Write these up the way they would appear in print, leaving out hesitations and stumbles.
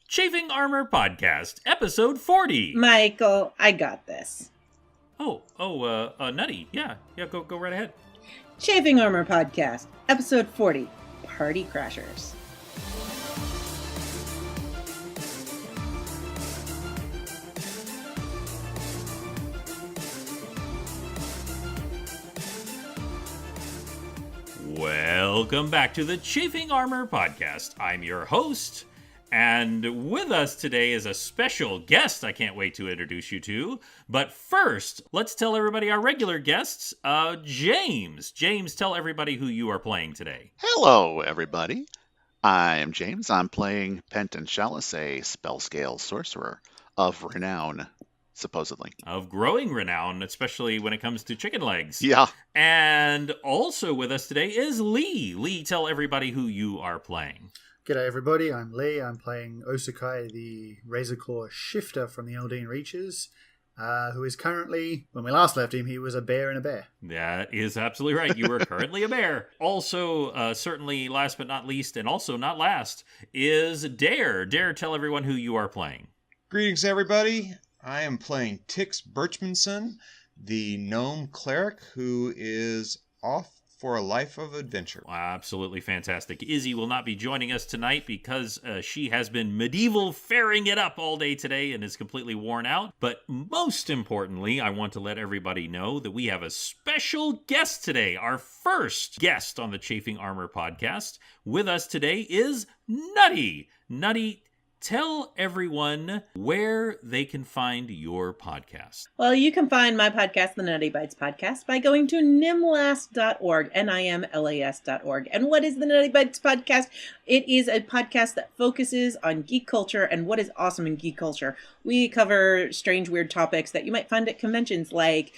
Chafing Armor Podcast, episode 40. Michael, I got this. Nutty. Yeah, go right ahead. Chafing Armor Podcast, episode 40, Party Crashers. Welcome back to the Chafing Armor Podcast. I'm your host, and with us today is a special guest I can't wait to introduce you to. But first, let's tell everybody our regular guests. James. James, tell everybody who you are playing today. Hello, everybody. I'm James. I'm playing Penton Chalice, a spell scale sorcerer of renown, supposedly. Of growing renown, especially when it comes to chicken legs. Yeah. And also with us today is Lee. Lee, tell everybody who you are playing. G'day everybody, I'm Lee. I'm playing Osakai, the Razorclaw shifter from the Eldeen Reaches, who is currently, when we last left him, he was a bear in a bear. That is absolutely right. You were currently a bear. Also, certainly last but not least, and also not last, is Dare. Dare, tell everyone who you are playing. Greetings, everybody. I am playing Tix Birchmanson, the gnome cleric who is off for a life of adventure. Absolutely fantastic. Izzy will not be joining us tonight because she has been medieval faring it up all day today and is completely worn out. But most importantly, I want to let everybody know that we have a special guest today. Our first guest on the Chafing Armor Podcast with us today is Nutty. Nutty, tell everyone where they can find your podcast. Well, you can find my podcast, The Nutty Bites Podcast, by going to nimlas.org, NIMLAS.org. And what is the Nutty Bites Podcast? It is a podcast that focuses on geek culture and what is awesome in geek culture. We cover strange, weird topics that you might find at conventions, like,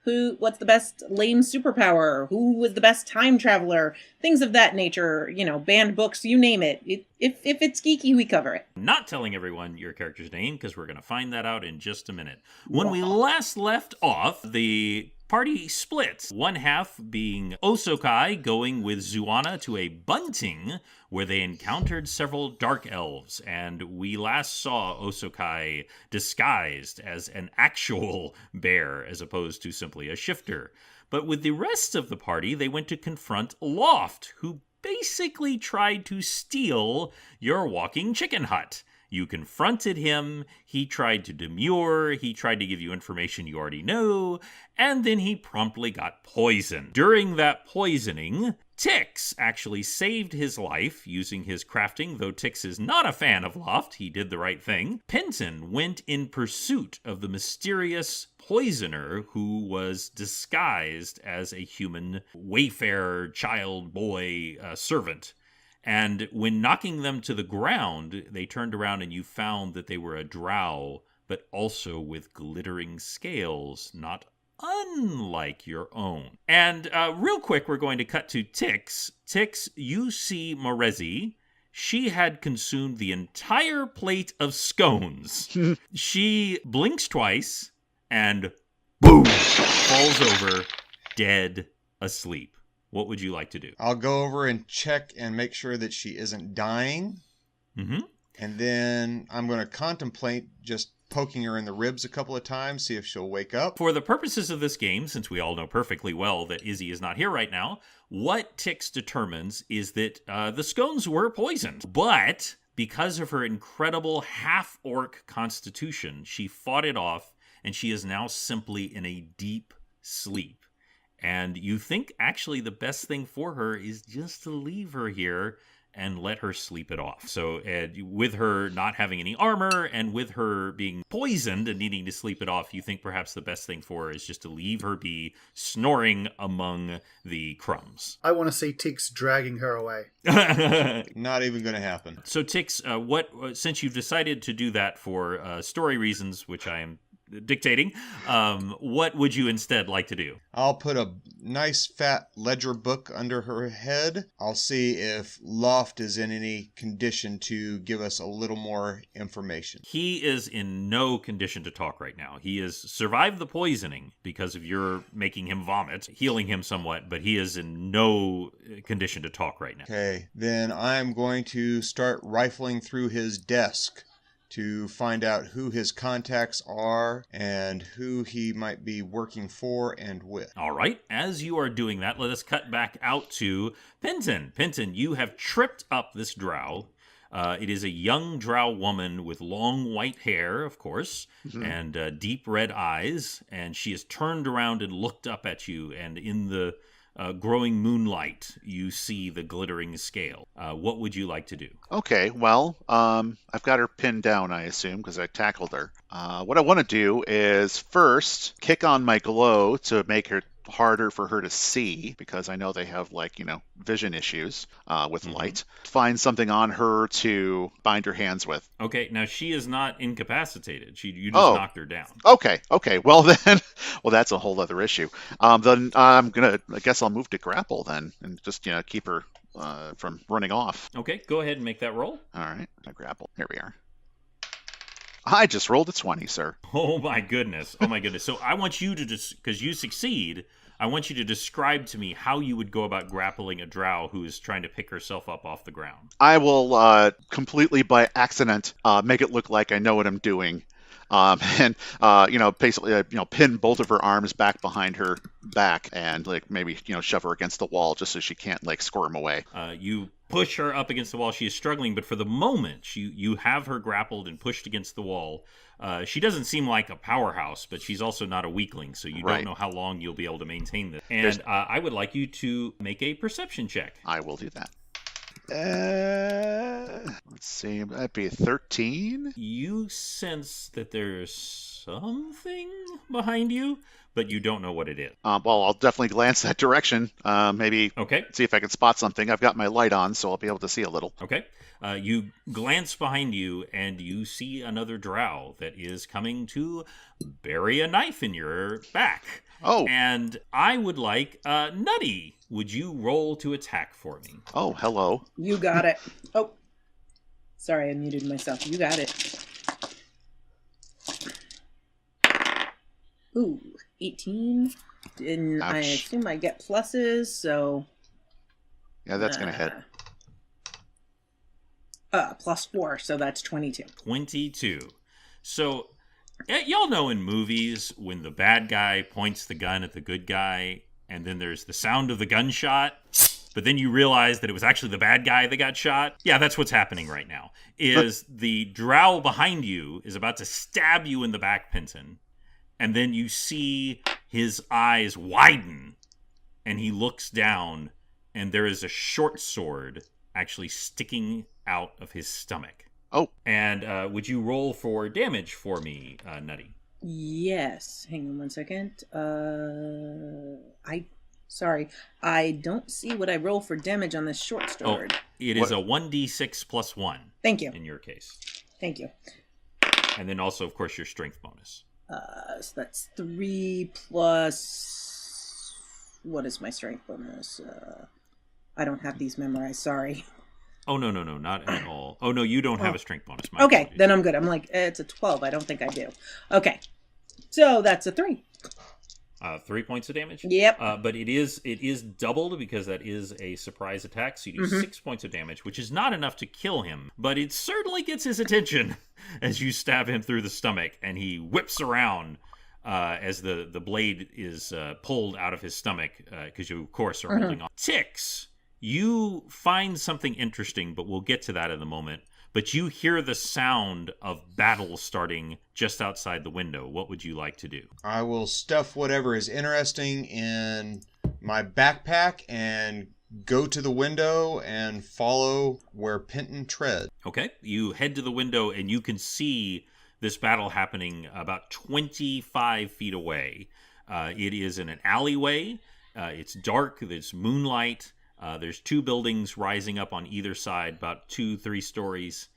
what's the best lame superpower? Who was the best time traveler? Things of that nature, banned books, you name it. If it's geeky, we cover it. Not telling everyone your character's name, because we're going to find that out in just a minute. When we last left off, the party split. One half being Osakai going with Zuana to a bunting where they encountered several dark elves, and we last saw Osakai disguised as an actual bear as opposed to simply a shifter. But with the rest of the party, they went to confront Loft, who basically tried to steal your walking chicken hut. You confronted him, he tried to demur, he tried to give you information you already know, and then he promptly got poisoned. During that poisoning, Tix actually saved his life using his crafting, though Tix is not a fan of Loft, he did the right thing. Penton went in pursuit of the mysterious poisoner who was disguised as a human wayfarer, child, boy, servant. And when knocking them to the ground, they turned around and you found that they were a drow, but also with glittering scales, not unlike your own. And real quick, we're going to cut to Tix. Tix, you see Morezi. She had consumed the entire plate of scones. She blinks twice and boom, falls over, dead asleep. What would you like to do? I'll go over and check and make sure that she isn't dying. Mm-hmm. And then I'm going to contemplate just poking her in the ribs a couple of times, see if she'll wake up. For the purposes of this game, since we all know perfectly well that Izzy is not here right now, what Tix determines is that the scones were poisoned. But because of her incredible half-orc constitution, she fought it off, and she is now simply in a deep sleep. And you think actually the best thing for her is just to leave her here and let her sleep it off. So with her not having any armor and with her being poisoned and needing to sleep it off, you think perhaps the best thing for her is just to leave her be snoring among the crumbs. I want to see Tix dragging her away. Not even going to happen. So Tix, since you've decided to do that for story reasons, which I am dictating. What would you instead like to do? I'll put a nice fat ledger book under her head. I'll see if Loft is in any condition to give us a little more information. He is in no condition to talk right now. He has survived the poisoning because of your making him vomit, healing him somewhat, but he is in no condition to talk right now. Okay, then I'm going to start rifling through his desk to find out who his contacts are and who he might be working for and with. All right, as you are doing that, let us cut back out to Penton. Penton, you have tripped up this drow. It is a young drow woman with long white hair, of course, and deep red eyes, and she has turned around and looked up at you, and in the growing moonlight, you see the glittering scale. What would you like to do? Okay, well, I've got her pinned down, I assume, because I tackled her. What I want to do is first kick on my glow to make her harder for her to see, because I know they have, like, vision issues with light. Find something on her to bind her hands with. Okay, now she is not incapacitated. You just knocked her down. Okay. Well then, that's a whole other issue. Then I guess I'll move to grapple then, and just keep her from running off. Okay, go ahead and make that roll. All right, I grapple. Here we are. I just rolled a 20, sir. Oh my goodness. So I want you to because you succeed, I want you to describe to me how you would go about grappling a drow who is trying to pick herself up off the ground. I will completely by accident make it look like I know what I'm doing. And basically, pin both of her arms back behind her back and maybe, shove her against the wall just so she can't squirm away. You push her up against the wall. She is struggling, but for the moment, you have her grappled and pushed against the wall. She doesn't seem like a powerhouse, but she's also not a weakling, so you don't know how long you'll be able to maintain this. And I would like you to make a perception check. I will do that. Let's see, that'd be 13. You sense that there's something behind you, but you don't know what it is. Well, I'll definitely glance that direction. Maybe see if I can spot something. I've got my light on, so I'll be able to see a little. Okay. You glance behind you, and you see another drow that is coming to bury a knife in your back. Oh. And I would like Nutty. Would you roll to attack for me? Oh, hello. You got it. Oh, sorry, I muted myself. You got it. Ooh, 18. And I assume I get pluses, so... Yeah, that's going to hit. +4, so that's 22. 22. So, y'all know in movies when the bad guy points the gun at the good guy, and then there's the sound of the gunshot, but then you realize that it was actually the bad guy that got shot? Yeah, that's what's happening right now. The drow behind you is about to stab you in the back, Penton, and then you see his eyes widen, and he looks down, and there is a short sword actually sticking out of his stomach. Oh. And would you roll for damage for me, Nutty? Yes. Hang on one second. I don't see what I roll for damage on this short sword. Oh, it is a 1d6 plus 1. Thank you. In your case. Thank you. And then also, of course, your strength bonus. So that's 3 plus... What is my strength bonus? I don't have these memorized, sorry. Oh, no, not at all. Oh, no, you don't have a strength bonus. Okay, apologies. Then I'm good. I'm like, it's a 12. I don't think I do. Okay, so that's a 3. 3 points of damage? Yep. But it is doubled because that is a surprise attack, so you do 6 points of damage, which is not enough to kill him, but it certainly gets his attention as you stab him through the stomach, and he whips around as the blade is pulled out of his stomach, because you, of course, are holding on. Tix, you find something interesting, but we'll get to that in a moment. But you hear the sound of battle starting just outside the window. What would you like to do? I will stuff whatever is interesting in my backpack and go to the window and follow where Penton tread. Okay. You head to the window and you can see this battle happening about 25 feet away. It is in an alleyway. It's dark. There's moonlight. There's 2 buildings rising up on either side, about 2-3 stories.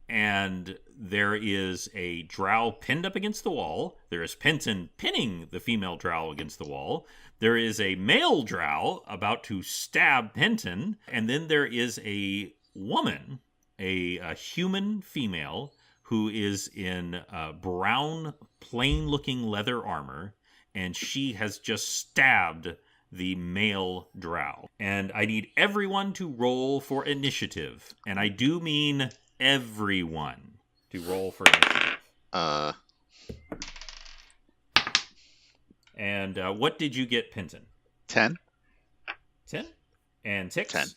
and there is a drow pinned up against the wall. There is Penton pinning the female drow against the wall. There is a male drow about to stab Penton, and then there is a woman, a human female, who is in brown, plain-looking leather armor, and she has just stabbed the male drow. And I need everyone to roll for initiative. And I do mean everyone to roll for initiative. And what did you get, Penton? 10. 10? And Tix? 10.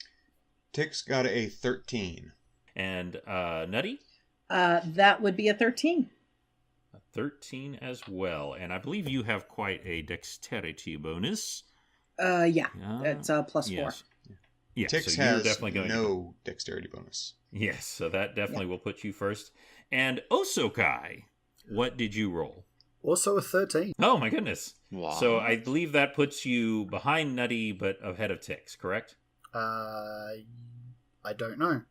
Tix got a 13. And Nutty? That would be a 13. A 13 as well. And I believe you have quite a dexterity bonus. Yeah. It's a +4. Yes. Yeah, Tix so you're has definitely going no dexterity bonus. Yes, so that definitely will put you first. And Osokai, what did you roll? Also a 13. Oh my goodness. Wow. So I believe that puts you behind Nutty, but ahead of Tix, correct? I don't know.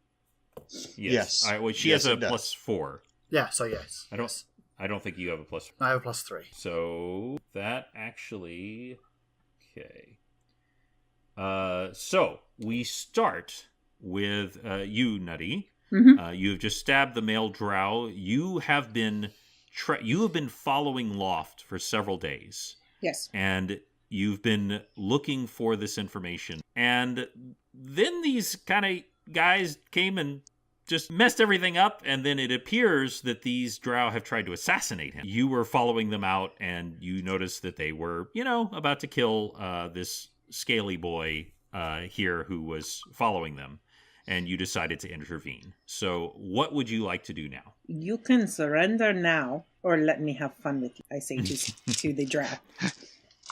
Yes. All right, well, she Yes, has a it does. +4. Yeah, so yes. I don't think you have a +4. I have a +3. So that actually... Okay. So we start with you, Nutty. Mm-hmm. You have just stabbed the male drow. You have been following Loft for several days, Yes. and you've been looking for this information. And then these kind of guys came and just messed everything up, and then it appears that these drow have tried to assassinate him. You were following them out, and you noticed that they were, about to kill this scaly boy here who was following them, and you decided to intervene. So what would you like to do now? You can surrender now, or let me have fun with you, I say to the drow.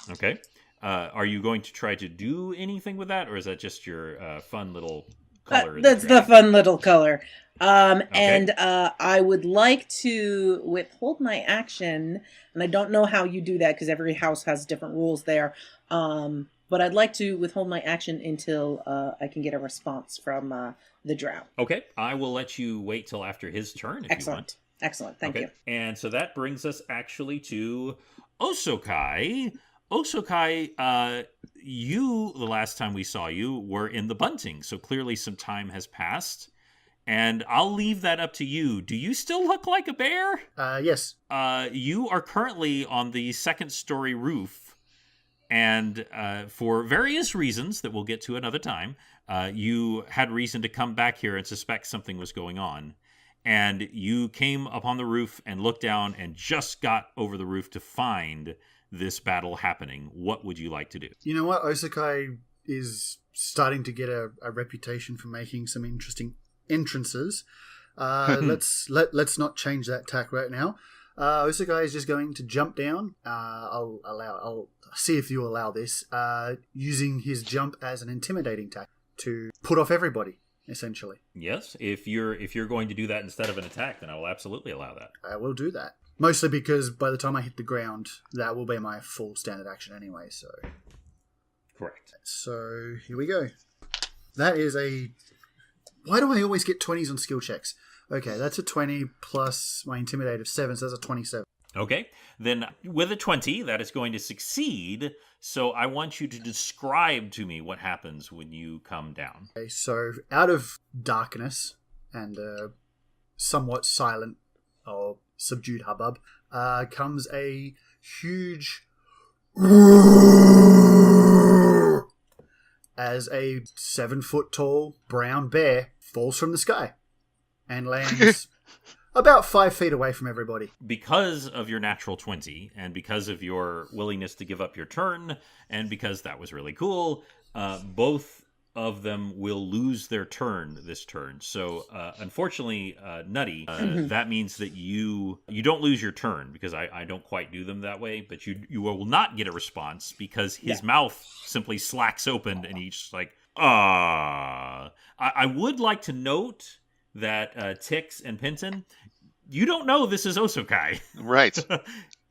Okay. Are you going to try to do anything with that, or is that just your fun little color? That's the fun little color. And I would like to withhold my action, and I don't know how you do that because every house has different rules there. But I'd like to withhold my action until I can get a response from the drow. Okay. I will let you wait till after his turn if you want. Excellent. Thank you. And so that brings us actually to Osokai. Osokai, you, the last time we saw you, were in the bunting, so clearly some time has passed. And I'll leave that up to you. Do you still look like a bear? Yes. You are currently on the second-story roof, and for various reasons that we'll get to another time, you had reason to come back here and suspect something was going on. And you came up on the roof and looked down and just got over the roof to find this battle happening. What would you like to do? You know what? Osokai is starting to get a reputation for making some interesting entrances. Let's not change that tack right now. Osokai is just going to jump down. I'll see if you allow this. Using his jump as an intimidating tack to put off everybody, essentially. Yes, if you're going to do that instead of an attack, then I will absolutely allow that. I will do that. Mostly because by the time I hit the ground, that will be my full standard action anyway. So, correct. So here we go. That is a. Why do I always get 20s on skill checks? Okay, that's a 20 plus my intimidate of 7, so that's a 27. Okay, then with a 20, that is going to succeed. So I want you to describe to me what happens when you come down. Okay, so out of darkness and somewhat silent or subdued hubbub comes a huge as a 7-foot tall brown bear falls from the sky and lands about 5 feet away from everybody. Because of your natural 20, and because of your willingness to give up your turn, and because that was really cool, both of them will lose their turn this turn. So, unfortunately, Nutty, that means that you don't lose your turn, because I don't quite do them that way, but you will not get a response, because his mouth simply slacks open, and he's just like, ah. I would like to note that Tix and Penton, you don't know this is Osokai. Right.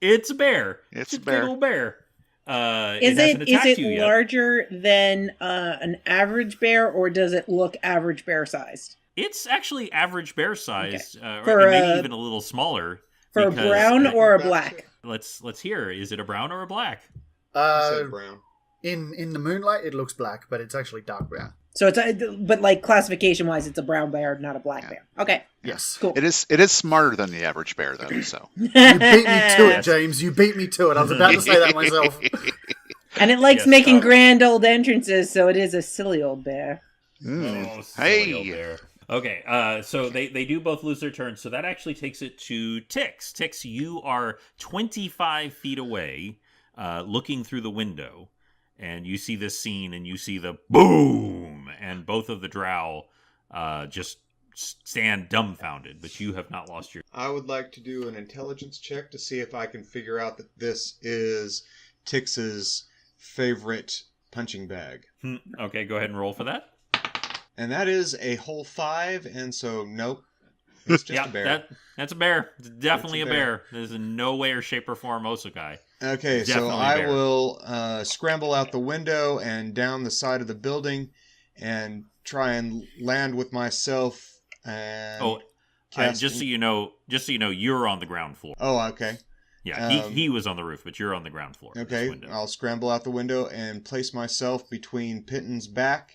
It's a bear. It's a big bear. little bear. Is it larger than an average bear, or does it look average bear sized? It's actually average bear size, For or maybe a- even a little smaller. For a because brown or a black? Let's hear. Is it a brown or a black? I said brown. In the moonlight, it looks black, but it's actually dark brown. So but like classification wise, it's a brown bear, not a black bear. Okay. Yes. Cool. It is smarter than the average bear, though. So You beat me to it, James. You beat me to it. I was about to say that myself. And it likes Yes, making grand old entrances, so it is a silly old bear. Oh, silly old bear. Okay, so they do both lose their turn, so that actually takes it to Tix. Tix, you are 25 feet away, looking through the window, and you see this scene, and you see the boom, and both of the drow just stand dumbfounded, but you have not lost your... I would like to do an intelligence check to see if I can figure out that this is Tix's favorite punching bag. Okay, go ahead and roll for that. And that is a whole 5, and so nope. It's just a bear. That's a bear. It's definitely It's a a bear. There's in no way or shape or form Osokai. Okay, so Definitely a I bear. will scramble out the window and down the side of the building and try and land with myself and cast... just so you know, you're on the ground floor. Oh, okay. Yeah, he was on the roof, but you're on the ground floor. of this Okay, window. I'll scramble out the window and place myself between Pitton's back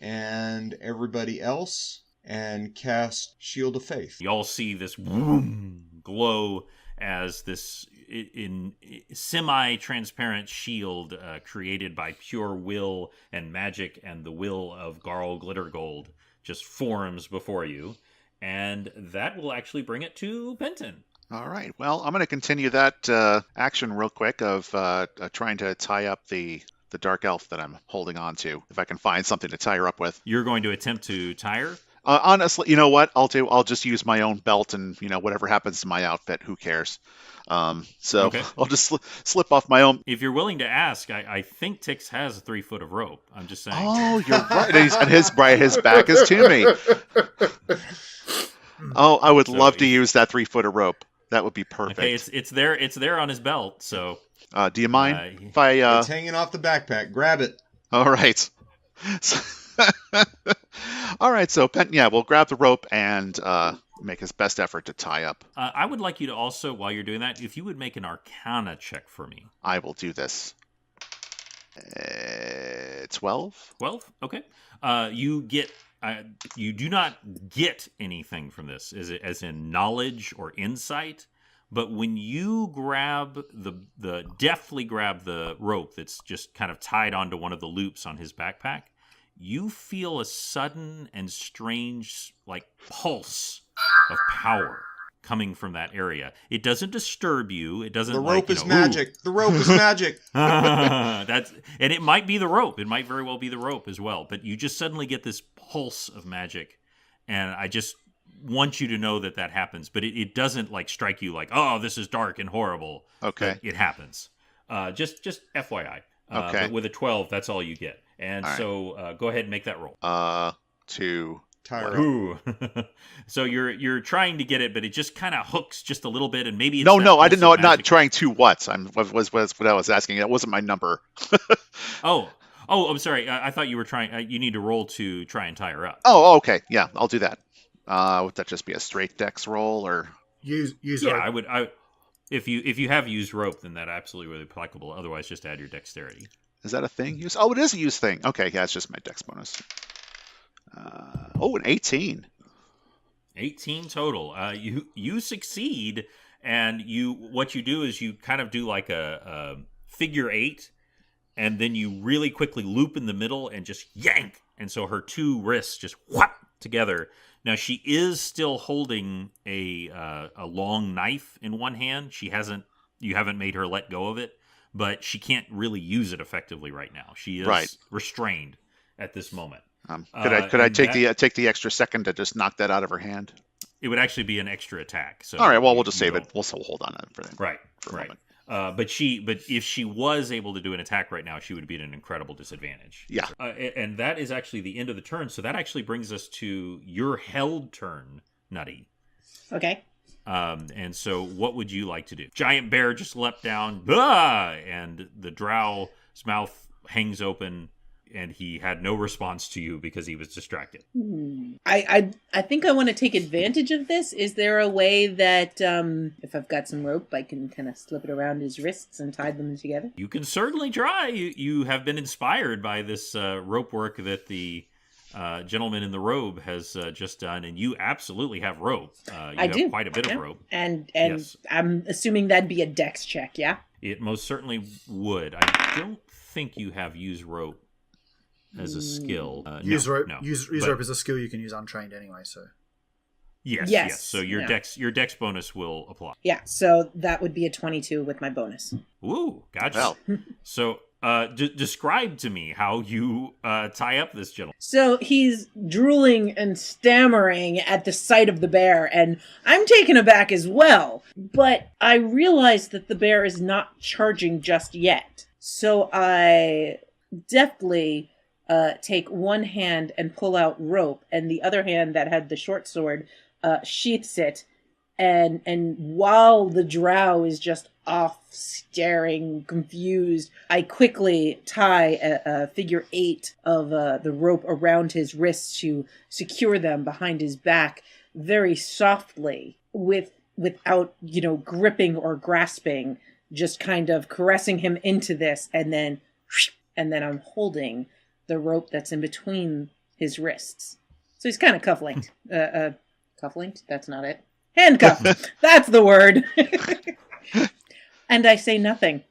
and everybody else and cast Shield of Faith. Y'all see this boom glow as this in semi-transparent shield created by pure will and magic and the will of Garl Glittergold just forms before you. And that will actually bring it to Benton. all right. Well, I'm going to continue that action real quick of trying to tie up the dark elf that I'm holding on to. If I can find something to tie her up with. You're going to attempt to tie her? Honestly, you know what I'll do? I'll just use my own belt, and whatever happens to my outfit, who cares? So Okay. I'll just slip off my own. If you're willing to ask, I think Tix has 3 foot of rope. I'm just saying. Oh, you're right. And his back is to me. Oh, I would love to use that 3 foot of rope. That would be perfect. Okay, it's there on his belt. So do you mind if I? It's hanging off the backpack. Grab it. All right. All right. So we'll grab the rope and make his best effort to tie up. I would like you to also, while you're doing that, if you would make an Arcana check for me. I will do this. 12. 12? Okay. You do not get anything from this, as in knowledge or insight. But when you deftly grab the rope that's just kind of tied onto one of the loops on his backpack, you feel a sudden and strange, pulse of power coming from that area. It doesn't disturb you. It doesn't. The rope is magic. The rope is magic. And it might be the rope. It might very well be the rope as well. But you just suddenly get this pulse of magic, and I just want you to know that happens. But it doesn't strike you like, oh, this is dark and horrible. Okay. But it happens. Just FYI. Okay. But with a 12, that's all you get. And all right. So go ahead and make that roll. 2. Tire. Ooh. So you're trying to get it, but it just kind of hooks just a little bit, and maybe it's No, I didn't know. magic. Not trying to what? Was what I was asking. That wasn't my number. Oh, I'm sorry. I thought you were trying. You need to roll to try and tie her up. Oh, okay. Yeah, I'll do that. Would that just be a straight dex roll or? Use Yeah, rope. If you have used rope, then that absolutely would be applicable. Otherwise, just add your dexterity. Is that a thing? Use? Oh, it is a use thing. Okay, yeah, it's just my dex bonus. An 18. 18 total. You succeed, and what you do is you kind of do like a figure 8, and then you really quickly loop in the middle and just yank, and so her 2 wrists just whap together. Now she is still holding a long knife in one hand. You haven't made her let go of it, but she can't really use it effectively right now. She is restrained at this moment. Could I take the extra second to just knock that out of her hand? It would actually be an extra attack. So all right. Well, we'll just save it. We'll hold on to it for that. Right. For a moment. But if she was able to do an attack right now, she would be at an incredible disadvantage. Yeah. And that is actually the end of the turn. So that actually brings us to your held turn, Nutty. Okay. And so what would you like to do? Giant bear just leapt down, and the drow's mouth hangs open. and he had no response to you because he was distracted. I think I want to take advantage of this. Is there a way that if I've got some rope, I can kind of slip it around his wrists and tie them together? You can certainly try. You have been inspired by this rope work that the gentleman in the robe has just done, and you absolutely have rope. I do. Quite a bit of rope. And Yes. I'm assuming that'd be a dex check, yeah? It most certainly would. I don't think you have use rope as a skill. Use no, rope. no. Use But rope is a skill you can use untrained anyway. So Yes. So your dex bonus will apply. Yeah, so that would be a 22 with my bonus. Ooh, gotcha. Well. So describe to me how you tie up this gentleman. So he's drooling and stammering at the sight of the bear, and I'm taken aback as well. But I realize that the bear is not charging just yet. So I deftly take one hand and pull out rope, and the other hand that had the short sword sheaths it. And while the drow is just off, staring, confused, I quickly tie a figure 8 of the rope around his wrists to secure them behind his back very softly, without gripping or grasping, just kind of caressing him into this, and then I'm holding the rope that's in between his wrists. So he's kind of cuff-linked. Cuff-linked? That's not it. Handcuffed. That's the word. And I say nothing.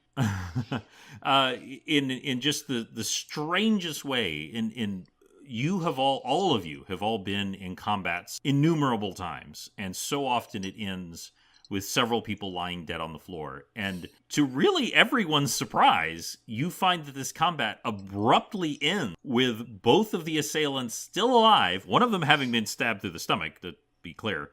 In just the strangest way, in you have all of you have all been in combats innumerable times, and so often it ends with several people lying dead on the floor. And to really everyone's surprise, you find that this combat abruptly ends with both of the assailants still alive, one of them having been stabbed through the stomach, to be clear,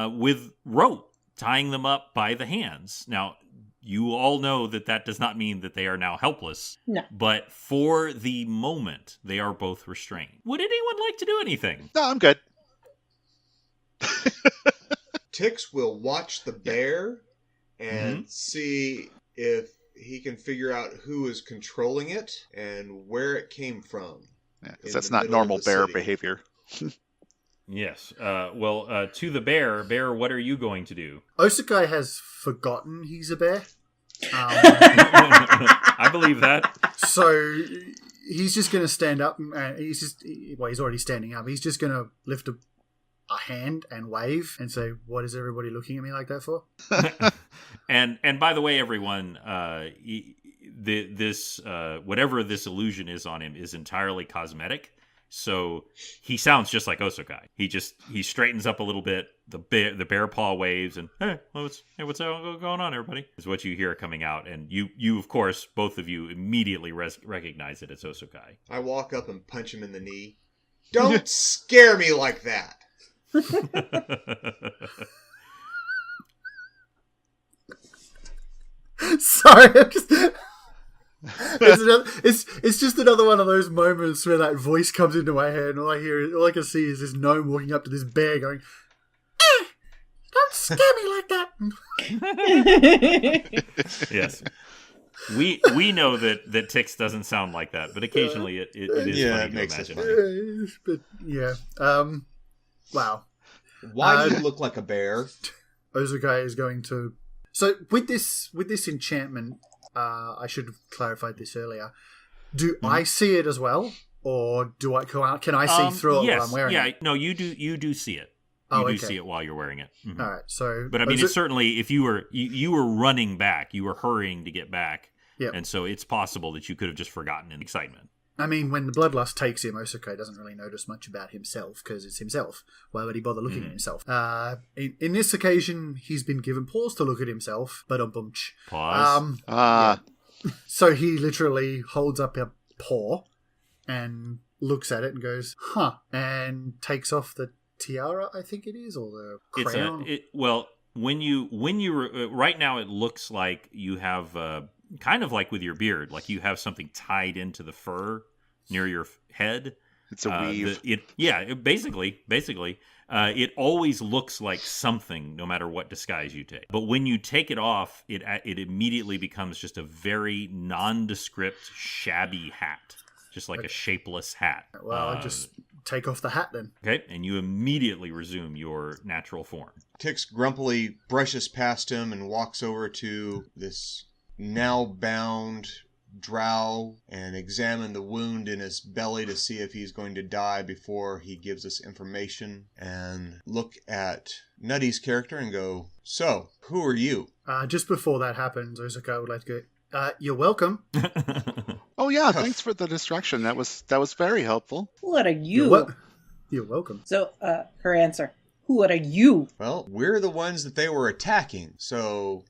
with rope tying them up by the hands. Now, you all know that does not mean that they are now helpless. No. But for the moment, they are both restrained. Would anyone like to do anything? No, I'm good. Tix will watch the bear and see if he can figure out who is controlling it and where it came from. Yeah, 'cause that's not normal bear behavior. Yes. To the bear, what are you going to do? Osakai has forgotten he's a bear. I believe that. So he's just going to stand up. He's already standing up. He's just going to lift a hand and wave and say, "What is everybody looking at me like that for?" And by the way, everyone, this whatever this illusion is on him is entirely cosmetic. So he sounds just like Osakai. He straightens up a little bit. The bear paw waves and what's going on, everybody? Is what you hear coming out, and you of course, both of you immediately recognize it as Osakai. I walk up and punch him in the knee. Don't scare me like that. Sorry, it's just another one of those moments where that voice comes into my head, and all I can see is this gnome walking up to this bear, going, "Don't scare me like that." Yes, we know that Tix doesn't sound like that, but occasionally it is funny to imagine. But yeah, wow. Why do you look like a bear? Osakai is going to. So with this enchantment, I should have clarified this earlier. Do I see it as well, or can I see through it while I'm wearing it? No, you do see it. You do see it while you're wearing it. Mm-hmm. All right, so but I mean, it's certainly if you were running back, you were hurrying to get back, and so it's possible that you could have just forgotten in excitement. I mean, when the bloodlust takes him, Osakai doesn't really notice much about himself because it's himself. Why would he bother looking at himself? In this occasion, he's been given pause to look at himself, but Pause. So he literally holds up a paw and looks at it and goes, "Huh," and takes off the tiara, I think it is, or the crown. When you right now, it looks like you have. Kind of like with your beard, like you have something tied into the fur near your head. It's a weave. Basically, it always looks like something, no matter what disguise you take. But when you take it off, it immediately becomes just a very nondescript, shabby hat. just like a shapeless hat. Well, I just take off the hat then. Okay, and you immediately resume your natural form. Tix grumpily brushes past him and walks over to this now bound drow and examine the wound in his belly to see if he's going to die before he gives us information, and look at Nutty's character and go, "So, who are you?" Just before that happens, Ozaki would like to go, "You're welcome." Oh yeah, thanks for the distraction. That was very helpful. What are you? You're welcome. So, her answer. What are you? Well, we're the ones that they were attacking, so...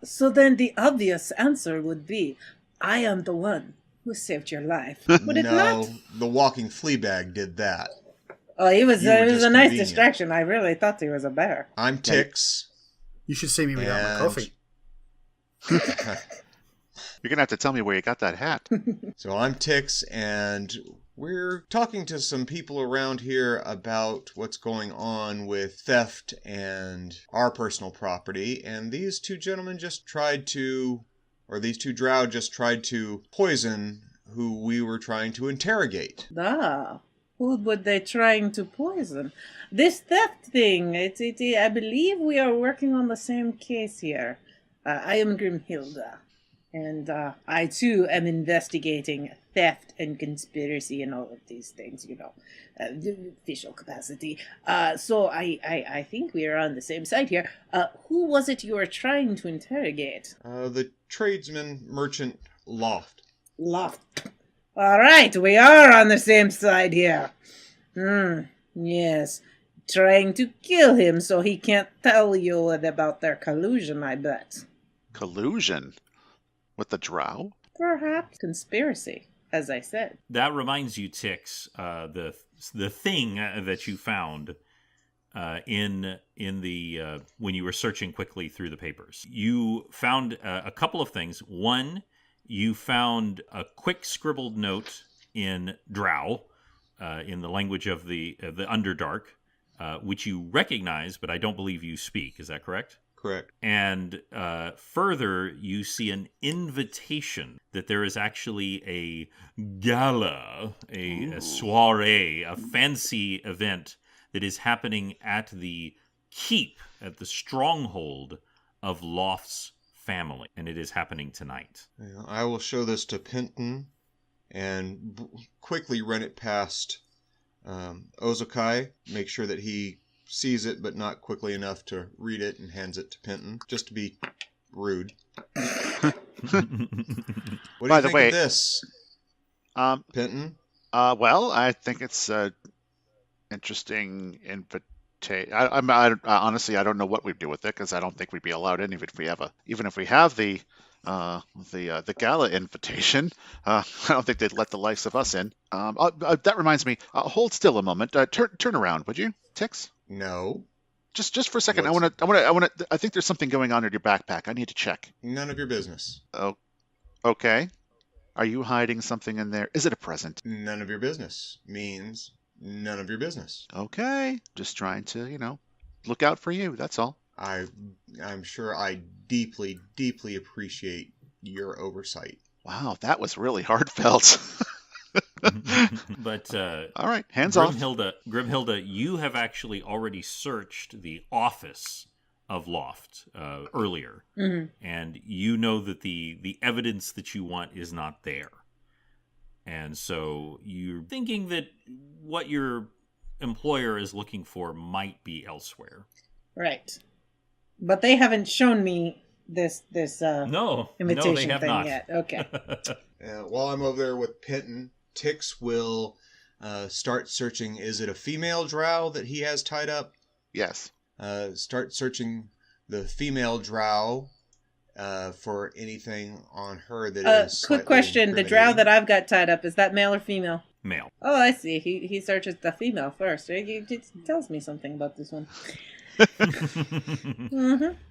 So then the obvious answer would be, I am the one who saved your life. Would it No, not? the walking flea bag did that. Oh, it was You were a just nice convenient. distraction. I really thought he was a bear. I'm Tix. You should see me without my coffee. You're gonna have to tell me where you got that hat. So I'm Tix, and we're talking to some people around here about what's going on with theft and our personal property, and these two gentlemen just tried to, or these two drow just tried to poison who we were trying to interrogate. Who would they trying to poison? This theft thing, I believe we are working on the same case here. I am Grimhilda, and I too am investigating theft and conspiracy and all of these things, official capacity. So I think we are on the same side here. Who was it you were trying to interrogate? The tradesman merchant Loft. Loft. All right, we are on the same side here. Yes. Trying to kill him so he can't tell you about their collusion, I bet. Collusion? With the drow? Perhaps conspiracy, as I said. That reminds you, Tix, the thing that you found in the when you were searching quickly through the papers. You found a couple of things. One, you found a quick scribbled note in Drow, in the language of the Underdark, which you recognize, but I don't believe you speak. Is that correct? Correct. And further, you see an invitation that there is actually a gala, a soiree, a fancy event that is happening at the keep, at the stronghold of Loft's family. And it is happening tonight. I will show this to Penton and quickly run it past Ozaki, make sure that he sees it, but not quickly enough to read it, and hands it to Penton, just to be rude. What do you think of this, Penton? Well, I think it's interesting invitation. Honestly, I don't know what we'd do with it, because I don't think we'd be allowed in, even if we have the gala invitation. I don't think they'd let the likes of us in. That reminds me. Hold still a moment. Turn around, would you, Tix? No. Just for a second. I think there's something going on in your backpack. I need to check. None of your business. Oh, okay. Are you hiding something in there? Is it a present? None of your business means none of your business. Okay. Just trying to, look out for you. That's all. I'm sure I deeply, deeply appreciate your oversight. Wow, that was really heartfelt. But all right, hands off. Grimhilda, you have actually already searched the office of Loft earlier, and you know that the evidence that you want is not there, and so you're thinking that what your employer is looking for might be elsewhere. Right. But they haven't shown me this no, invitation they have thing not. yet. Okay. While I'm over there with Penton, Tix will start searching. Is it a female drow that he has tied up? Yes. Start searching the female drow for anything on her that is quick question. The drow that I've got tied up, is that male or female? Male. Oh, I see. He searches the female first. He tells me something about this one.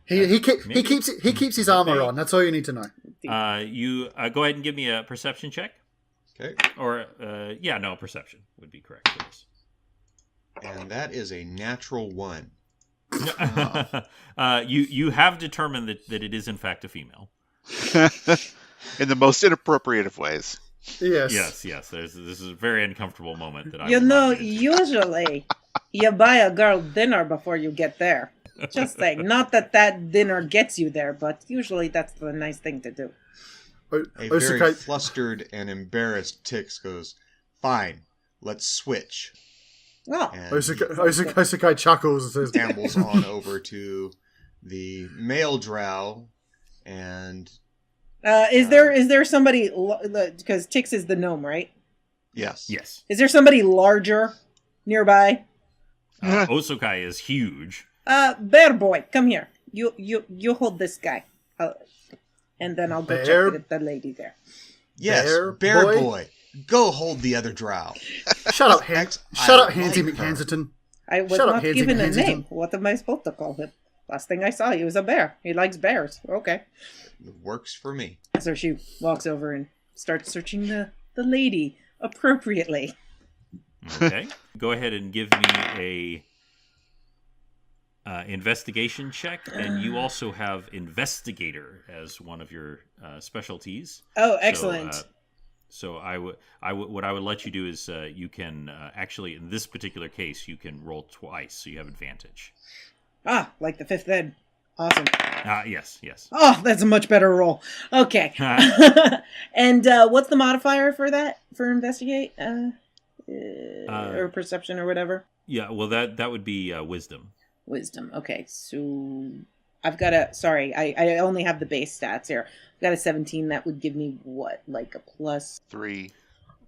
He keeps his armor on. That's all you need to know. You go ahead and give me a perception check. Okay. Or perception would be correct for this. And that is a natural 1. You have determined that it is in fact a female. In the most inappropriate of ways. Yes. Yes. This is a very uncomfortable moment that I You will know, not get into. usually you buy a girl dinner before you get there. Just saying. Not that dinner gets you there, but usually that's the nice thing to do. A very flustered and embarrassed Tix goes, "Fine, let's switch." Oh, And Osakai chuckles and says, he ambles on over to the male drow, and is there somebody, because Tix is the gnome, right? Yes. Yes. Is there somebody larger nearby? Osokai is huge. Bear boy, come here. You hold this guy. And then I'll go check the lady there. yes, Bear Boy, go hold the other drow. Shut up, Hansy McHansiton. I was not given a name. What am I supposed to call him? Last thing I saw, he was a bear. He likes bears. Okay. It works for me. So she walks over and starts searching the lady appropriately. Okay. Go ahead and give me a investigation check, and you also have investigator as one of your specialties. Oh, excellent. So what I would let you do is you can actually, in this particular case, you can roll twice, so you have advantage. Ah, like the fifth ed. Awesome. Yes. Oh, that's a much better roll. Okay. And what's the modifier for that? For investigate? Or perception or whatever? Yeah, well, that would be wisdom. Wisdom. Okay, so I've got I only have the base stats here. I've got a 17. That would give me what? Like a plus 3.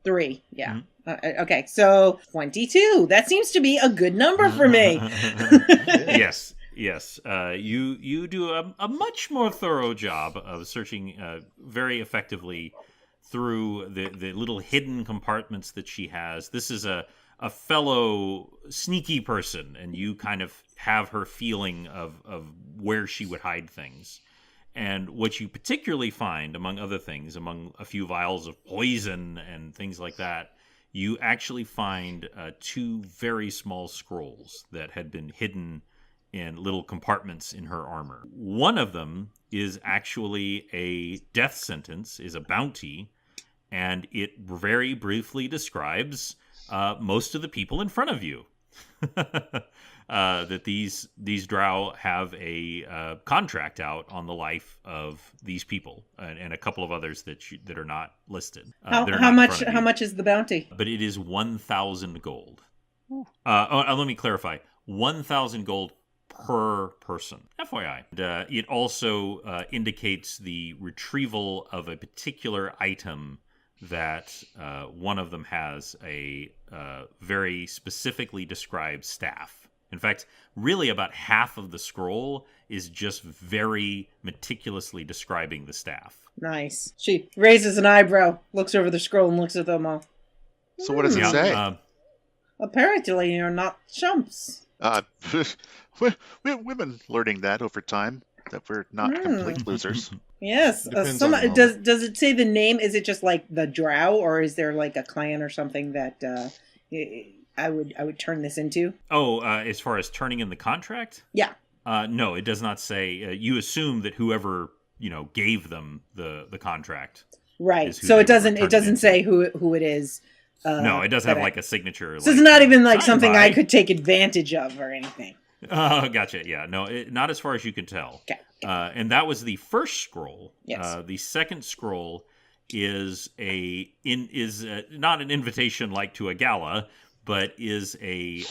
3, yeah. Mm-hmm. Okay, so 22. That seems to be a good number for me. Yes. You do a much more thorough job of searching very effectively through the little hidden compartments that she has. This is a fellow sneaky person, and you kind of have her feeling of where she would hide things. And what you particularly find, among other things, among a few vials of poison and things like that, you actually find 2 very small scrolls that had been hidden in little compartments in her armor. One of them is actually a death sentence, is a bounty, and it very briefly describes most of the people in front of you. That these drow have a contract out on the life of these people and a couple of others that are not listed. How much is the bounty? But it is 1,000 gold. Let me clarify: 1,000 gold per person. FYI. And, it also indicates the retrieval of a particular item that one of them has a very specifically described staff. In fact, really about half of the scroll is just very meticulously describing the staff. Nice. She raises an eyebrow, looks over the scroll, and looks at them all. So what does it say? Apparently you're not chumps. Women learning that over time, that we're not complete losers. Yes. Does it say the name? Is it just like the drow, or is there like a clan or something that I would turn this into? Oh, as far as turning in the contract? Yeah. No, it does not say. You assume that whoever gave them the contract, right? So it doesn't say who it is. No, it doesn't have like a signature. So it's not even like something I could take advantage of or anything. Oh, gother. Yeah, no, not as far as you can tell. Okay. And that was the first scroll. Yes. The second scroll is not an invitation like to a gala, but is a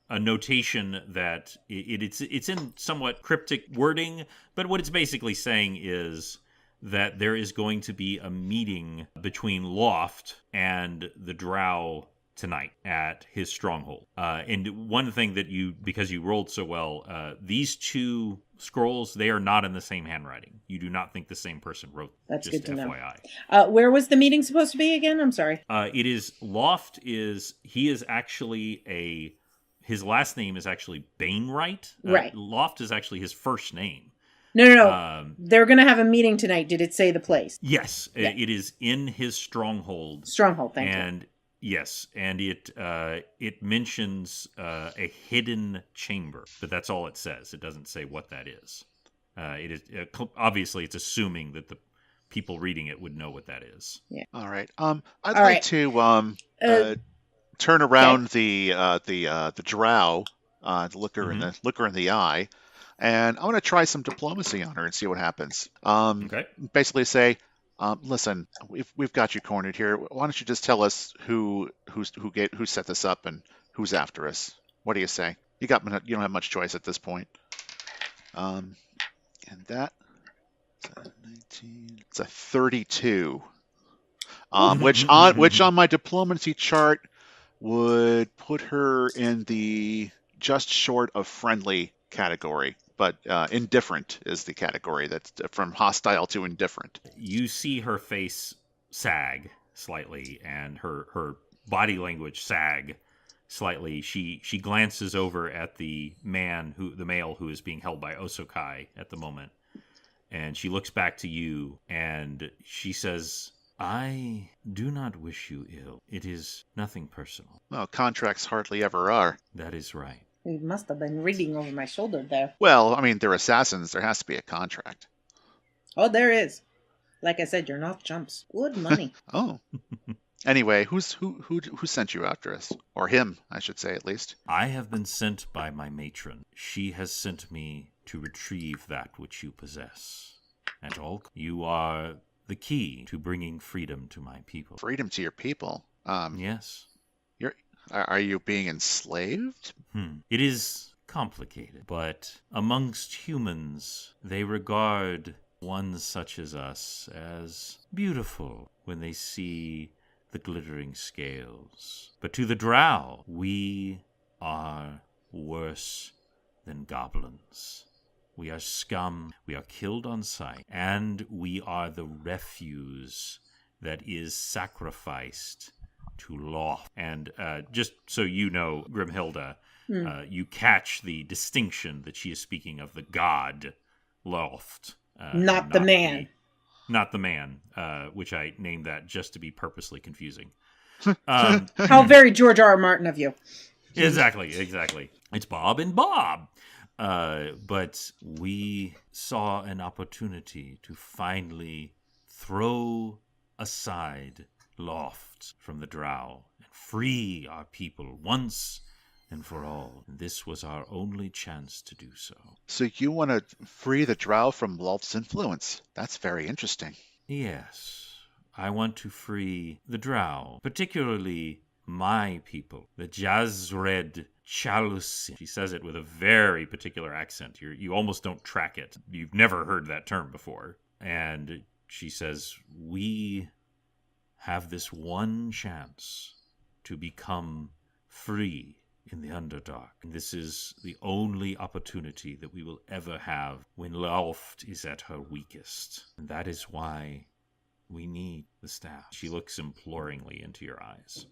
notation that it's in somewhat cryptic wording. But what it's basically saying is that there is going to be a meeting between Loft and the Drow tonight at his stronghold. And one thing that because you rolled so well, these 2 scrolls, they are not in the same handwriting. You do not think the same person wrote. That's just good to FYI. Know. Where was the meeting supposed to be again? I'm sorry. It is Loft he is actually his last name is actually Bainwright. Right. Loft is actually his first name. No. They're going to have a meeting tonight. Did it say the place? Yes. Yeah. It is in his stronghold. Thank you. And yes, and it mentions a hidden chamber, but that's all it says. It doesn't say what that is. It is obviously it's assuming that people reading it would know what that is. All right. I'd All like right. to turn around the drow, look her in the eye, and I want to try some diplomacy on her and see what happens. Okay. Basically say, listen, we've got you cornered here. Why don't you just tell us who set this up and who's after us? What do you say? You don't have much choice at this point. And that it's a 19. It's a 32. Which on my diplomacy chart would put her in the just short of friendly category, but indifferent is the category that's from hostile to indifferent. You see her face sag slightly, and her body language sag slightly. She glances over at the male who is being held by Osokai at the moment, and she looks back to you, and she says, I do not wish you ill. It is nothing personal. Well, contracts hardly ever are. That is right. You must have been reading over my shoulder there. Well, I mean, they're assassins. There has to be a contract. Oh, there is. Like I said, you're not chumps. Good money. Oh. Anyway, who sent you after us? Or him, I should say, at least. I have been sent by my matron. She has sent me to retrieve that which you possess. At all, you are the key to bringing freedom to my people. Freedom to your people? Yes. Are you being enslaved? It is complicated, but amongst humans, they regard one such as us as beautiful when they see the glittering scales. But to the drow, we are worse than goblins. We are scum, we are killed on sight, and we are the refuse that is sacrificed to Loth. And just so you know, Grimhilda, you catch the distinction that she is speaking of the god Loth. Not the man. Not the man, which I named that just to be purposely confusing. How very George R. R. Martin of you. Exactly. It's Bob and Bob. But we saw an opportunity to finally throw aside Loft from the drow and free our people once and for all. This was our only chance to do so. So you want to free the drow from Loft's influence? That's very interesting. Yes, I want to free the drow, particularly my people, the Jazred Chalusin. She says it with a very particular accent. You almost don't track it. You've never heard that term before. And she says, we have this one chance to become free in the Underdark. And this is the only opportunity that we will ever have when Loft is at her weakest. And that is why we need the staff. She looks imploringly into your eyes.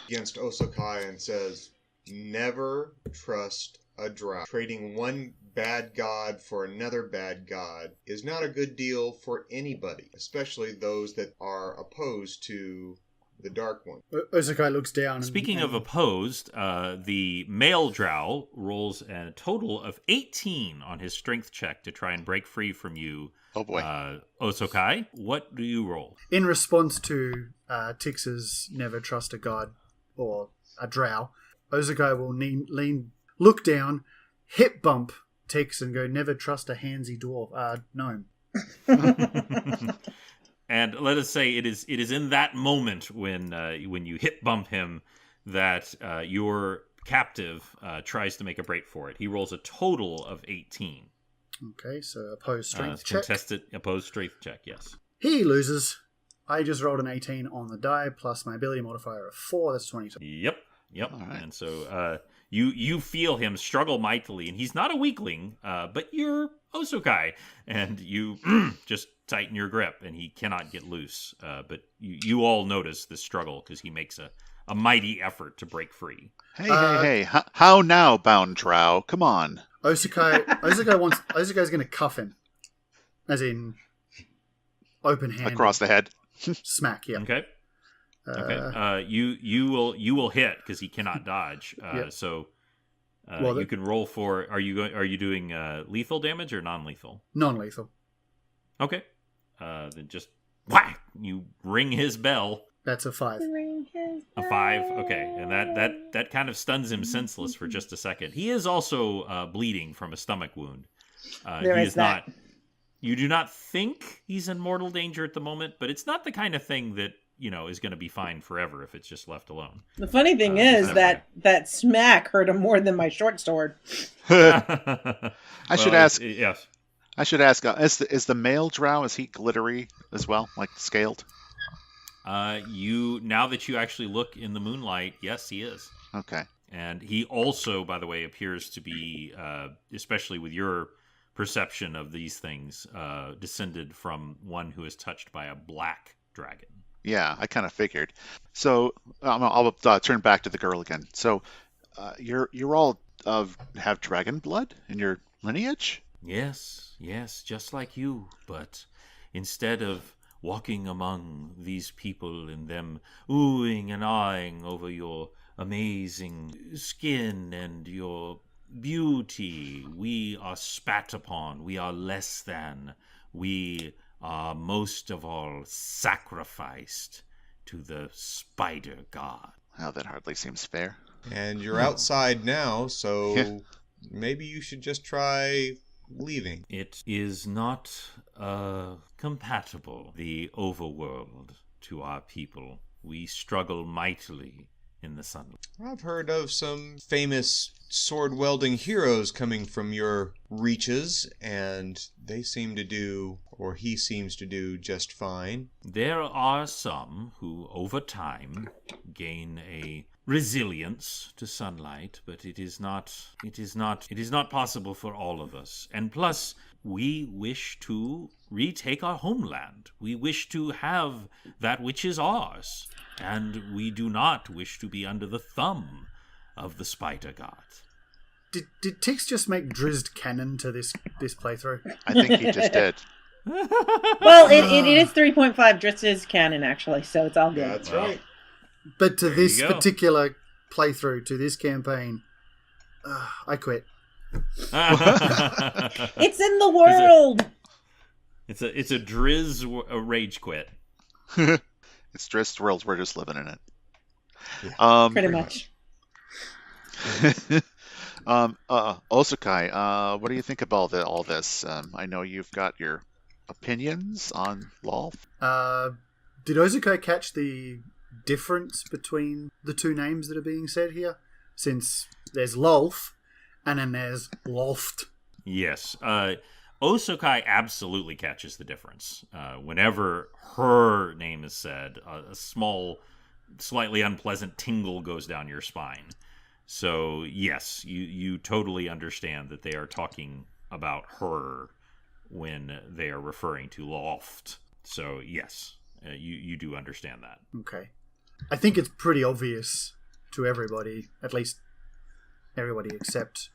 Against Osokai and says, never trust a drow. Trading one bad god for another bad god is not a good deal for anybody, especially those that are opposed to the Dark One. Osokai looks down. Speaking of opposed, the male drow rolls a total of 18 on his strength check to try and break free from you. Oh boy. Osokai, what do you roll? In response to Tix's never trust a god or a drow, Osokai will look down, hip bump Tix and go, never trust a handsy dwarf, gnome. And let us say it is in that moment when you hip bump him that your captive tries to make a break for it. He rolls a total of 18. Okay, so opposed strength check. Contested opposed strength check, yes. He loses. I just rolled an 18 on the die, plus my ability modifier of 4. That's 22. Yep. All right. And so you feel him struggle mightily, and he's not a weakling, but you're Osokai, and you just tighten your grip, and he cannot get loose. But you all notice this struggle because he makes a mighty effort to break free. Hey! How now, bound drow? Come on. Osakai's going to cuff him, as in open hand Across the head. smack. Yeah. Okay. Okay. You will hit because he cannot dodge. Yep. So Well, you can roll for. Are you doing lethal damage or non-lethal? Non-lethal. Okay. then just whack! You ring his bell. That's a 5. A 5, okay, and that kind of stuns him senseless for just a second. He is also bleeding from a stomach wound. There he is is that. not. You do not think he's in mortal danger at the moment, but it's not the kind of thing that is going to be fine forever if it's just left alone. The funny thing is that smack hurt him more than my short sword. I should ask. Yes. I should ask. Is the male drow, is he glittery as well, like scaled? Now that you actually look in the moonlight, yes, he is. Okay. And he also, by the way, appears to be, especially with your perception of these things, descended from one who is touched by a black dragon. Yeah, I kind of figured. So I'll turn back to the girl again. So you're all have dragon blood in your lineage? Yes, just like you. But instead of walking among these people and them oohing and eyeing over your amazing skin and your beauty, we are spat upon. We are less than. We are most of all sacrificed to the spider god. Oh, that hardly seems fair. And you're outside now, so maybe you should just try leaving. It is not compatible, the overworld, to our people. We struggle mightily in the sunlight. I've heard of some famous sword-wielding heroes coming from your reaches, and they seem to do, or he seems to do, just fine. There are some who, over time, gain a resilience to sunlight, but it is not possible for all of us. And plus, we wish to retake our homeland. We wish to have that which is ours, and we do not wish to be under the thumb of the spider god. Did Tix just make Drizzt canon to this playthrough? I think he just did. Well, it is 3.5. Drizzt is canon, actually, so it's all good. That's right. But to this you go. particular playthrough, to this campaign, I quit. It's in the world! It's a Drizzt rage quit. It's Drizzt world. We're just living in it. Yeah. Pretty much. Osakai, what do you think about all this? I know you've got your opinions on Lolth. Did Ozukai catch the difference between the two names that are being said here? Since there's Lolth, and then there's Loft. Yes. Osokai absolutely catches the difference. Whenever her name is said, a small, slightly unpleasant tingle goes down your spine. So, yes, you totally understand that they are talking about her when they are referring to Loft. So, yes, you do understand that. Okay. I think it's pretty obvious to everybody, at least everybody except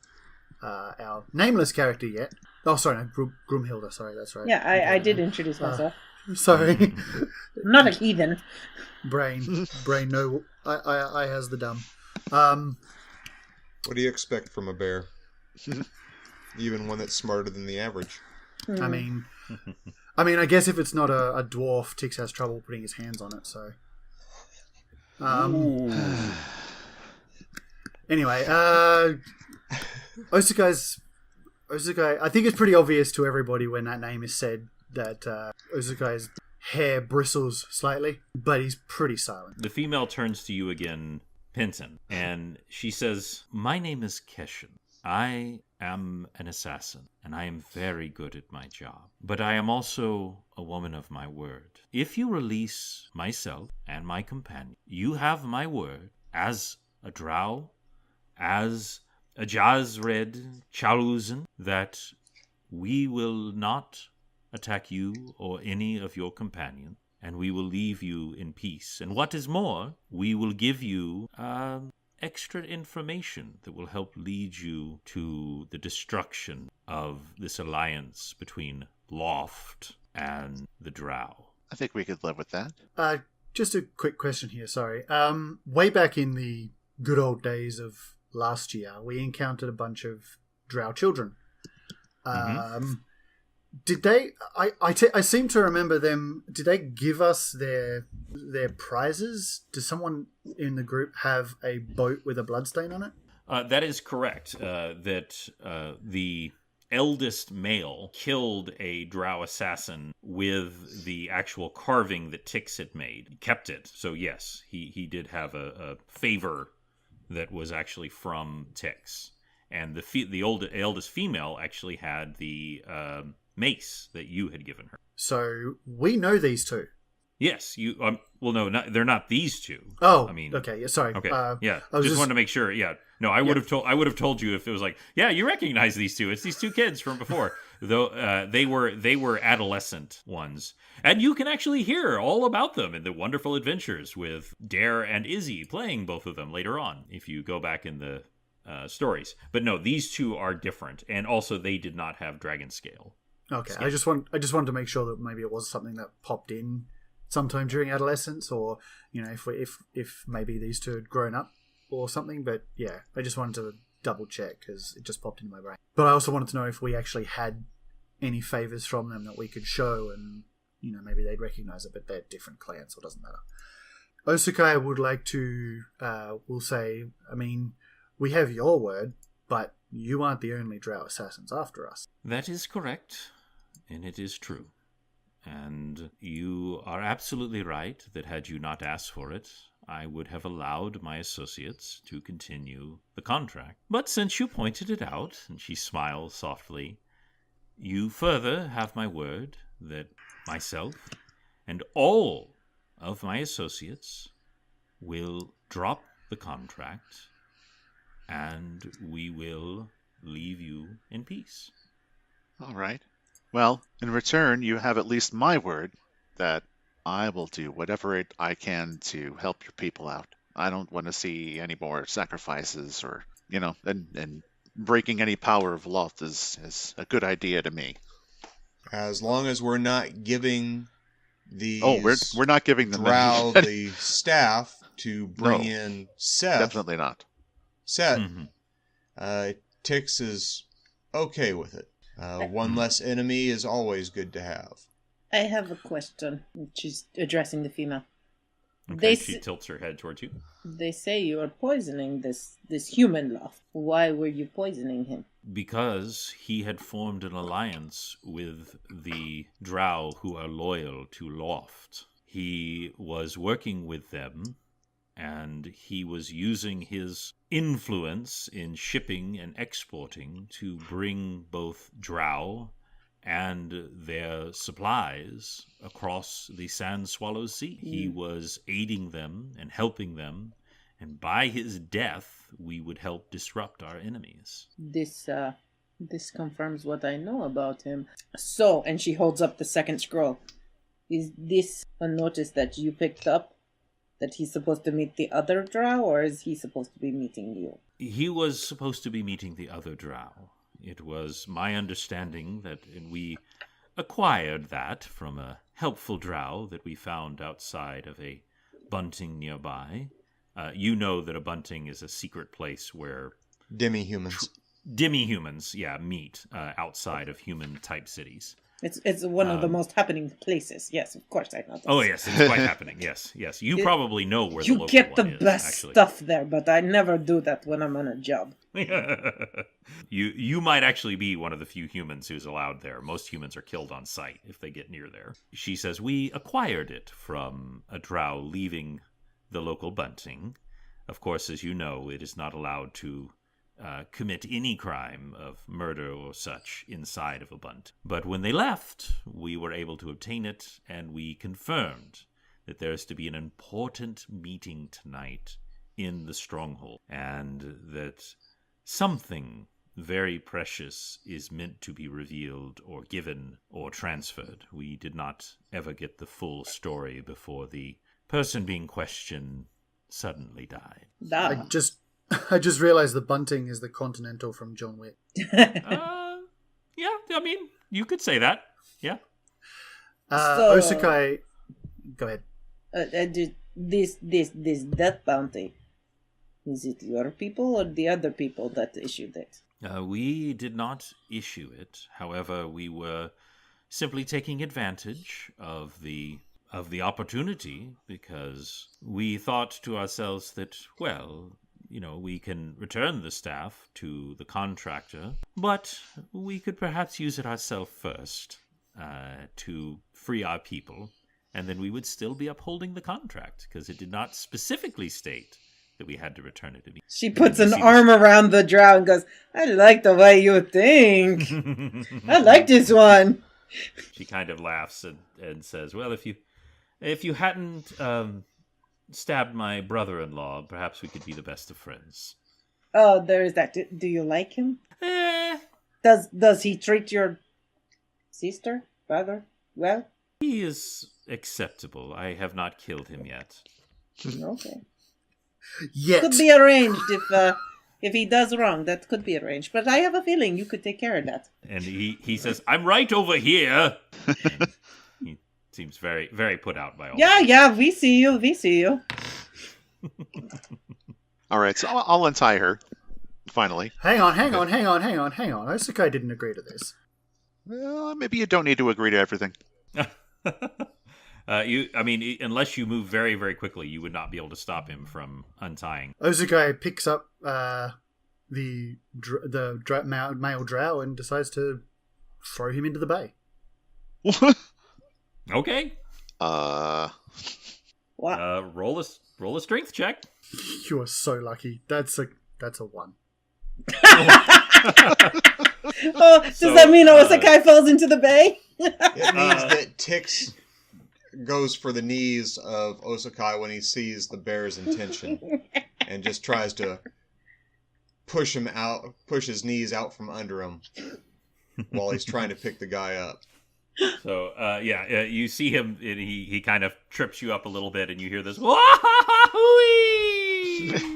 our nameless character yet. Oh, sorry, no, Grumhilda, sorry, that's right. Yeah, I did introduce myself. Sorry. I'm not a heathen. Brain, no, I has the dumb. What do you expect from a bear? Even one that's smarter than the average. I mean, I guess if it's not a dwarf, Tix has trouble putting his hands on it, so... Anyway, Osukai, I think it's pretty obvious to everybody when that name is said that Osukai's hair bristles slightly, but he's pretty silent. The female turns to you again, Pinton, and she says, "My name is Keshin. I am an assassin, and I am very good at my job. But I am also a woman of my word. If you release myself and my companion, you have my word as a drow, as a Jazred Chaluzan, that we will not attack you or any of your companions, and we will leave you in peace. And what is more, we will give you extra information that will help lead you to the destruction of this alliance between Loft and the Drow." I think we could live with that. Just a quick question here, sorry. Way back in the good old days of last year, we encountered a bunch of drow children. Did they? I seem to remember them. Did they give us their prizes? Does someone in the group have a boat with a bloodstain on it? That is correct. The eldest male killed a drow assassin with the actual carving that Tix had made. He kept it. So yes, he did have a favor that was actually from Tix. And the eldest female actually had the mace that you had given her. So we know these two. Yes, you. Well, no, they're not these two. Oh, I mean, okay. Yeah, sorry. Okay, yeah. I was Just wanted to make sure. Yeah, no, I would have told you if it was like, yeah, you recognize these two. It's these two kids from before. Though they were adolescent ones, and you can actually hear all about them in the wonderful adventures with Dare and Izzy playing both of them later on. If you go back in the stories, but no, these two are different, and also they did not have dragon scale. Okay, I just wanted to make sure that maybe it was something that popped in sometime during adolescence, or if maybe these two had grown up or something. But yeah, I just wanted to double check because it just popped into my brain. But I also wanted to know if we actually had any favors from them that we could show, and maybe they'd recognize it. But they're different clans, so it doesn't matter. Osukai would like to, we'll say, I mean, we have your word, but you aren't the only drow assassins after us. That is correct, and it is true. And you are absolutely right that had you not asked for it, I would have allowed my associates to continue the contract. But since you pointed it out, and she smiles softly, you further have my word that myself and all of my associates will drop the contract, and we will leave you in peace. All right. Well, in return, you have at least my word that I will do whatever I can to help your people out. I don't want to see any more sacrifices or, and breaking any power of Loth is a good idea to me. As long as we're not giving the we're not giving them drow the staff to bring in Seth. Definitely not. Seth, Tix is okay with it. One less enemy is always good to have. I have a question. She's addressing the female. Okay, she tilts her head towards you. They say you are poisoning this human Loth. Why were you poisoning him? Because he had formed an alliance with the drow who are loyal to Loft. He was working with them, and he was using his influence in shipping and exporting to bring both drow and their supplies across the Sand Swallow Sea. He was aiding them and helping them, and by his death, we would help disrupt our enemies. This confirms what I know about him. So, and she holds up the second scroll. Is this a notice that you picked up? That he's supposed to meet the other drow, or is he supposed to be meeting you? He was supposed to be meeting the other drow. It was my understanding that we acquired that from a helpful drow that we found outside of a bunting nearby. You know that a bunting is a secret place where Demi-humans. Demi-humans, meet outside of human-type cities. It's one of the most happening places. Yes, of course I know this. Oh, yes, it's quite happening. Yes. You probably know where the local You get the one is, best actually. stuff there, but I never do that when I'm on a job. You might actually be one of the few humans who's allowed there. Most humans are killed on sight if they get near there. She says, we acquired it from a drow leaving the local bunting. Of course, as you know, it is not allowed to commit any crime of murder or such inside of a bunt. But when they left, we were able to obtain it, and we confirmed that there is to be an important meeting tonight in the stronghold, and that something very precious is meant to be revealed or given or transferred. We did not ever get the full story before the person being questioned suddenly died. I just realized the bunting is the Continental from John Wick. Yeah, I mean, you could say that. Yeah. Osukai, go ahead. This death bounty, is it your people or the other people that issued it? We did not issue it. However, we were simply taking advantage of the opportunity, because we thought to ourselves that, well, we can return the staff to the contractor, but we could perhaps use it ourselves first to free our people, and then we would still be upholding the contract, because it did not specifically state that we had to return it immediately. She puts an arm around the drow and goes, I like the way you think. I like this one. She kind of laughs and says, well, if you hadn't stabbed my brother-in-law, perhaps we could be the best of friends. Oh, there is that. Do you like him? Does he treat your sister, brother, well? He is acceptable. I have not killed him yet. Okay. Yet. Could be arranged if he does wrong. That could be arranged. But I have a feeling you could take care of that. And he says, I'm right over here. He seems very, very put out by all this. Yeah, we see you. All right, so I'll untie her, finally. Hang on. Osukai didn't agree to this. Well, maybe you don't need to agree to everything. Unless you move very, very quickly, you would not be able to stop him from untying. Osukai picks up the male drow and decides to throw him into the bay. Okay. What? Roll a strength check. You are so lucky. That's a 1. Oh, does that mean Osakai falls into the bay? It means that Tix goes for the knees of Osakai when he sees the bear's intention, and just tries to push his knees out from under him while he's trying to pick the guy up. So, you see him, and he kind of trips you up a little bit, and you hear this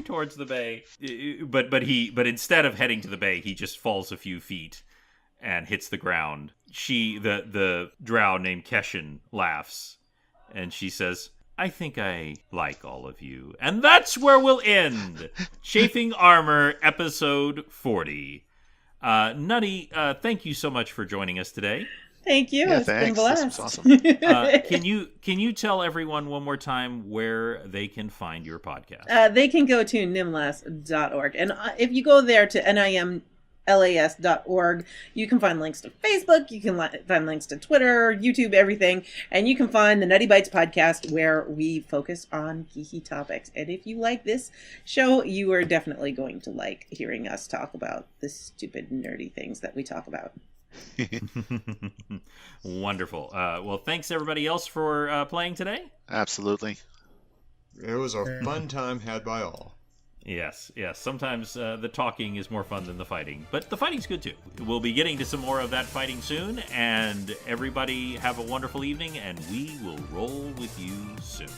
towards the bay. But instead of heading to the bay, he just falls a few feet and hits the ground. The drow named Keshin laughs, and she says, I think I like all of you. And that's where we'll end Chafing Armor, episode 40. Nutty, thank you so much for joining us today. Thank you. Yeah, It's thanks. been blessed. This was awesome. Can you tell everyone one more time where they can find your podcast? They can go to nimlas.org. And if you go there to nimlas.org, you can find links to Facebook, you can find links to Twitter, YouTube, everything. And you can find the Nutty Bites podcast, where we focus on geeky topics. And if you like this show, you are definitely going to like hearing us talk about the stupid, nerdy things that we talk about. Wonderful. Well, thanks everybody else for playing today. Absolutely. It was a fun time had by all. Yes. Sometimes the talking is more fun than the fighting, but the fighting's good too. We'll be getting to some more of that fighting soon, and everybody have a wonderful evening, and we will roll with you soon.